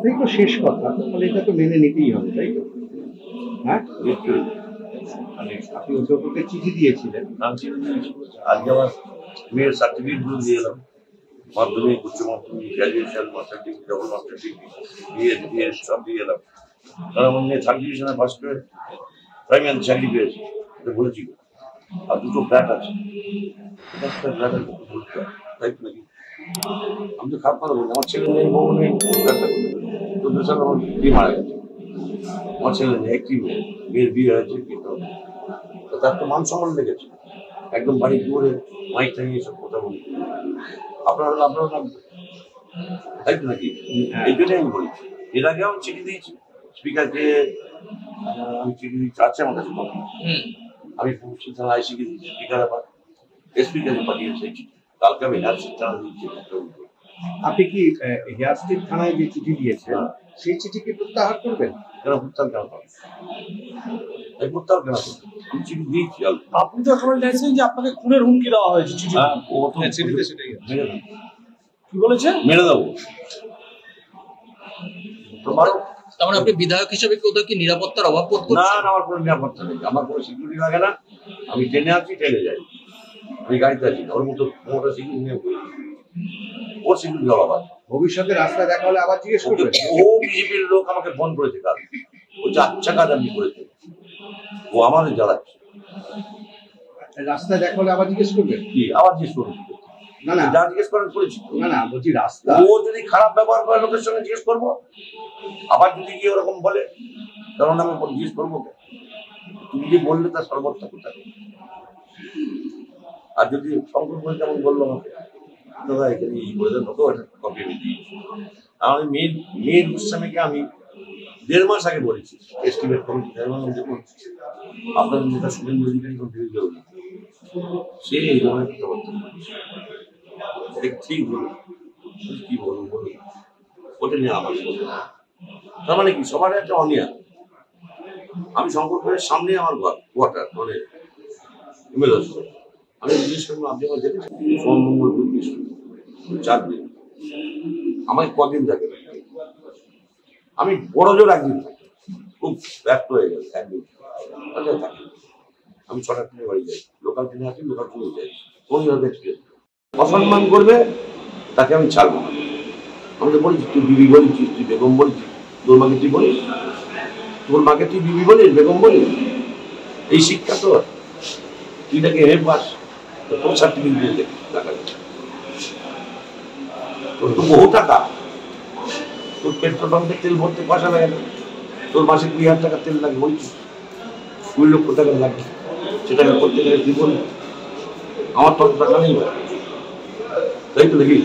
কথাই তো শেষ কথা, তাহলে এটা তো মেনে নিতেই হবে, তাই তো? হ্যাঁ, আপনি অধ্যাপককে চিঠি দিয়েছিলেন। আজকে আমার মেয়ের সার্টিফিকেট গুলো দিয়ে এলাম, মাধ্যমিক, উচ্চ মাধ্যমিক, graduation, master degree, double master degree, BEd সব দিয়ে এলাম। কারণ আমার মেয়ে থার্ড ডিভিশনে ফার্স্ট করে প্রাইমারি চাকরি পেয়েছে, বলেছি। আর দুটো ফ্ল্যাট আছে, ফ্ল্যাট আছে, তাই তো নাকি? আমি তো খারাপ কথা বলি, আমার ছেলে নেই, বউ নেই, ফ্ল্যাটটা 14 সালে আমার বিয়ে মারা গেছে। আমার ছেলে নেই, একটি মেয়ের বিয়ে হয়েছে, কিন্তু তার তো মান সম্মান লেগেছে। একদম বাড়ি দূরে মাইক টাইমে এসব কথা বলি, আপনারা লাগবে, তাই তো নাকি? এই জন্যই আমি বলি। এর আগে আমি চিঠি দিয়েছি স্পিকারকে, আমি চিঠি দিচ্ছি, আছে আমার কাছে। আমি আইসিকে দিয়েছি, স্পিকার আবার এসপি কাছে পাঠিয়েছে। কালকে আমি হেয়ারস্ট্রিট থানা দিয়েছি। আপনি কি হেয়ারস্ট্রিট থানায় যে চিঠি দিয়েছেন সেই চিঠি কি প্রত্যাহার করবেন? কেন প্রত্যাহার কেন করবেন? আমি প্রত্যাহার কেন করবেন? আমি চিঠি দিয়েছি। আপনি তো এখন চাইছেন যে আপনাকে খুনের হুমকি দেওয়া হয়েছে চিঠি। চিঠিতে সেটাই কি বলেছেন? মেরে দেবো। তার মানে আপনি বিধায়ক হিসেবে কোথাও কি নিরাপত্তার অভাব বোধ করছেন? না, আমার কোনো নিরাপত্তা নেই, আমার কোনো সিকিউরিটি লাগে না। আমি ট্রেনে আছি, ট্রেনে যাই, আমি গাড়িতে আছি না। ওর মতো মোটা সিকিউরিটি নিয়ে বলি, ওর সিকিউরিটি অভাব আছে। ভবিষ্যতে রাস্তা দেখা হলে আবার জিজ্ঞেস করবেন। ও বিজেপির লোক আমাকে ফোন করেছে কাল, ও যে আচ্ছা কাজ আপনি করেছে, ও আমাদের জ্বালাচ্ছে। রাস্তা দেখা হলে আবার জিজ্ঞেস করবেন? কি আবার জিজ্ঞেস করবেন? না না, যা জিজ্ঞেস করেন করেছি। না বলছি রাস্তা, ও যদি খারাপ ব্যবহার করে লোকের সঙ্গে জিজ্ঞেস করবো। আবার যদি কি ওরকম বলে, তখন আমি জিজ্ঞেস করবো, তুমি যে বললে তার সর্বত্র কোথায়? আর যদি শঙ্কর বলে যেমন বললো আমাকে, দাদা এখানে এই বলে দেন, ওকেও একটা কপি আমি দিয়েছি। আমার মেয়ের গোস্বামীকে আমি 1.5 মাস আগে বলেছি এস্টিমেট কমিটি, দেখুন আপনার নেতা শুভেন্দু অধিকারী কোনো বিরোধী না, সে এই ধরনের কথাবার্তা বলছে, ঠিক বলুন, কি বলুন বলুন, ওটা নিয়ে আমার তার মানে কি সবার একটা অনিয়া। আমি শঙ্করপুরের সামনে আমার কোয়ার্টার, মানে এমএলএ, আমি জিজ্ঞেস করলাম আপনি আমার যেতে সোম মঙ্গল বুধ বৃহস্পতি 4 দিন, আমাকে কদিন থাকে? আমি বড় জোর একদিন থাকি, খুব ব্যস্ত হয়ে গেল একদিন থাকি। আমি 6টার ট্রেনে বাড়ি যাই, লোকাল ট্রেনে আসি, লোকাল ট্রেনে যাই। কোন এক্সপ্রেস অসম্মান করবে তাকে আমি ছাড়বো না। আমি তো বলেছি তুই বিবি বলেছিস, তুই বেগম বলেছিস, তোর মাকে তুই বলিস, তোর মাকে তুই বিবি বলিস, বেগম বলিস, এই শিক্ষা তোর? তুই তাকে এমএ পাস, তোর সার্টিফিকেট দিয়ে দেখ টাকা, তোর তো বহু টাকা, তোর পেট্রোল পাম্পে তেল ভরতে পয়সা লাগে না, তোর মাসে 20,000 টাকা তেল লাগে, বলছিস 20 লক্ষ টাকা লাগে, সেটাকে করতে গেলে তুই বলবি আমার তো টাকা নেই, তাই তো দেখি।